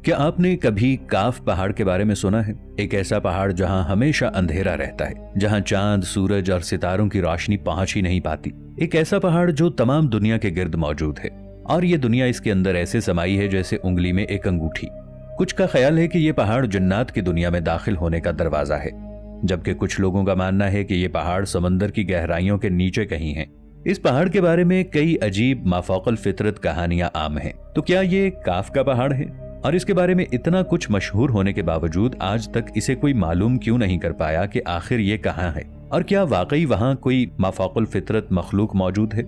کیا آپ نے کبھی کاف پہاڑ کے بارے میں سنا ہے؟ ایک ایسا پہاڑ جہاں ہمیشہ اندھیرا رہتا ہے، جہاں چاند، سورج اور ستاروں کی روشنی پہنچ ہی نہیں پاتی۔ ایک ایسا پہاڑ جو تمام دنیا کے گرد موجود ہے اور یہ دنیا اس کے اندر ایسے سمائی ہے جیسے انگلی میں ایک انگوٹھی۔ کچھ کا خیال ہے کہ یہ پہاڑ جنات کی دنیا میں داخل ہونے کا دروازہ ہے، جبکہ کچھ لوگوں کا ماننا ہے کہ یہ پہاڑ سمندر کی گہرائیوں کے نیچے کہیں ہیں۔ اس پہاڑ کے بارے میں کئی عجیب مافوق الفطرت کہانیاں عام ہیں۔ تو کیا یہ کاف کا پہاڑ ہے؟ اور اس کے بارے میں اتنا کچھ مشہور ہونے کے باوجود آج تک اسے کوئی معلوم کیوں نہیں کر پایا کہ آخر یہ کہاں ہے، اور کیا واقعی وہاں کوئی مافوق الفطرت مخلوق موجود ہے؟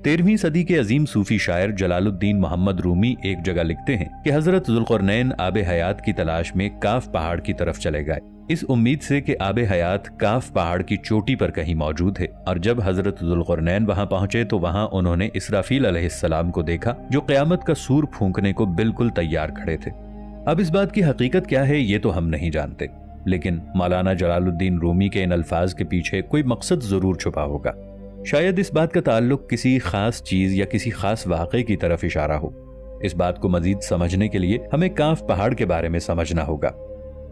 13ویں صدی کے عظیم صوفی شاعر جلال الدین محمد رومی ایک جگہ لکھتے ہیں کہ حضرت ذوالقرنین آب حیات کی تلاش میں کاف پہاڑ کی طرف چلے گئے، اس امید سے کہ آب حیات کاف پہاڑ کی چوٹی پر کہیں موجود ہے۔ اور جب حضرت ذوالقرنین وہاں پہنچے تو وہاں انہوں نے اسرافیل علیہ السلام کو دیکھا، جو قیامت کا سور پھونکنے کو بالکل تیار کھڑے تھے۔ اب اس بات کی حقیقت کیا ہے یہ تو ہم نہیں جانتے، لیکن مولانا جلال الدین رومی کے ان الفاظ کے پیچھے کوئی مقصد ضرور چھپا ہوگا۔ شاید اس بات کا تعلق کسی خاص چیز یا کسی خاص واقعے کی طرف اشارہ ہو۔ اس بات کو مزید سمجھنے کے لیے ہمیں کاف پہاڑ کے بارے میں سمجھنا ہوگا۔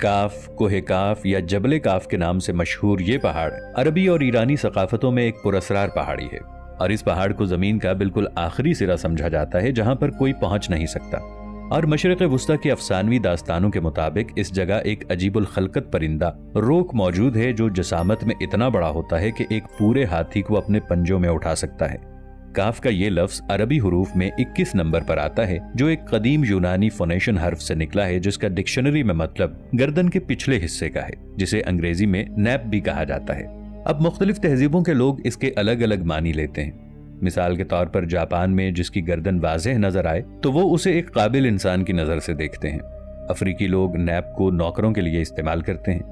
کاف، کوہ کاف یا جبل کاف کے نام سے مشہور یہ پہاڑ عربی اور ایرانی ثقافتوں میں ایک پراسرار پہاڑی ہے، اور اس پہاڑ کو زمین کا بالکل آخری سرا سمجھا جاتا ہے جہاں پر کوئی پہنچ نہیں سکتا۔ اور مشرق وسطی کے افسانوی داستانوں کے مطابق اس جگہ ایک عجیب الخلقت پرندہ روک موجود ہے جو جسامت میں اتنا بڑا ہوتا ہے کہ ایک پورے ہاتھی کو اپنے پنجوں میں اٹھا سکتا ہے۔ کاف کا یہ لفظ عربی حروف میں 21 نمبر پر آتا ہے، جو ایک قدیم یونانی فونیشن حرف سے نکلا ہے جس کا ڈکشنری میں مطلب گردن کے پچھلے حصے کا ہے، جسے انگریزی میں نیپ بھی کہا جاتا ہے۔ اب مختلف تہذیبوں کے لوگ اس کے الگ الگ معنی لیتے ہیں۔ مثال کے طور پر جاپان میں جس کی گردن واضح نظر آئے تو وہ اسے ایک قابل انسان کی نظر سے دیکھتے ہیں۔ افریقی لوگ نیپ کو نوکروں کے لیے استعمال کرتے ہیں،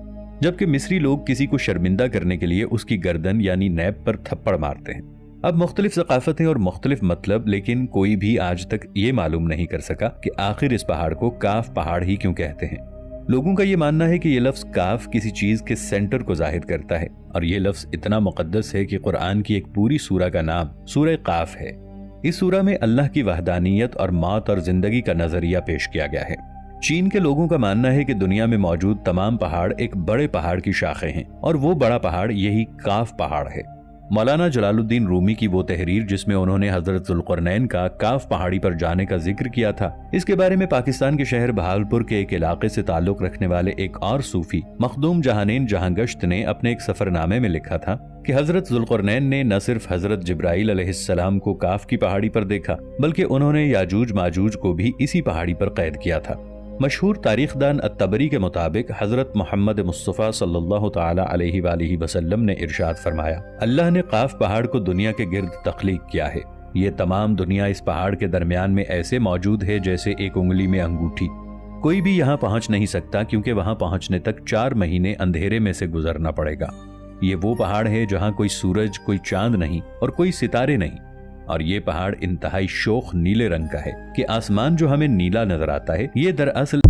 جبکہ مصری لوگ کسی کو شرمندہ کرنے کے لیے اس کی گردن یعنی نیپ پر تھپڑ مارتے ہیں۔ اب مختلف ثقافتیں اور مختلف مطلب، لیکن کوئی بھی آج تک یہ معلوم نہیں کر سکا کہ آخر اس پہاڑ کو کاف پہاڑ ہی کیوں کہتے ہیں۔ لوگوں کا یہ ماننا ہے کہ یہ لفظ کاف کسی چیز کے سینٹر کو ظاہر کرتا ہے، اور یہ لفظ اتنا مقدس ہے کہ قرآن کی ایک پوری سورہ کا نام سورہ قاف ہے۔ اس سورہ میں اللہ کی وحدانیت اور موت اور زندگی کا نظریہ پیش کیا گیا ہے۔ چین کے لوگوں کا ماننا ہے کہ دنیا میں موجود تمام پہاڑ ایک بڑے پہاڑ کی شاخیں ہیں، اور وہ بڑا پہاڑ یہی کاف پہاڑ ہے۔ مولانا جلال الدین رومی کی وہ تحریر جس میں انہوں نے حضرت ذوالقرنین کا کاف پہاڑی پر جانے کا ذکر کیا تھا، اس کے بارے میں پاکستان کے شہر بہاولپور کے ایک علاقے سے تعلق رکھنے والے ایک اور صوفی مخدوم جہانین جہاں گشت نے اپنے ایک سفر نامے میں لکھا تھا کہ حضرت ذوالقرنین نے نہ صرف حضرت جبرائیل علیہ السلام کو کاف کی پہاڑی پر دیکھا، بلکہ انہوں نے یاجوج ماجوج کو بھی اسی پہاڑی پر قید کیا تھا۔ مشہور تاریخ دان الطبری کے مطابق حضرت محمد مصطفیٰ صلی اللہ تعالی علیہ وآلہ وسلم نے ارشاد فرمایا، اللہ نے قاف پہاڑ کو دنیا کے گرد تخلیق کیا ہے، یہ تمام دنیا اس پہاڑ کے درمیان میں ایسے موجود ہے جیسے ایک انگلی میں انگوٹھی۔ کوئی بھی یہاں پہنچ نہیں سکتا کیونکہ وہاں پہنچنے تک 4 مہینے اندھیرے میں سے گزرنا پڑے گا۔ یہ وہ پہاڑ ہے جہاں کوئی سورج، کوئی چاند نہیں اور کوئی ستارے نہیں، اور یہ پہاڑ انتہائی شوخ نیلے رنگ کا ہے کہ آسمان جو ہمیں نیلا نظر آتا ہے یہ دراصل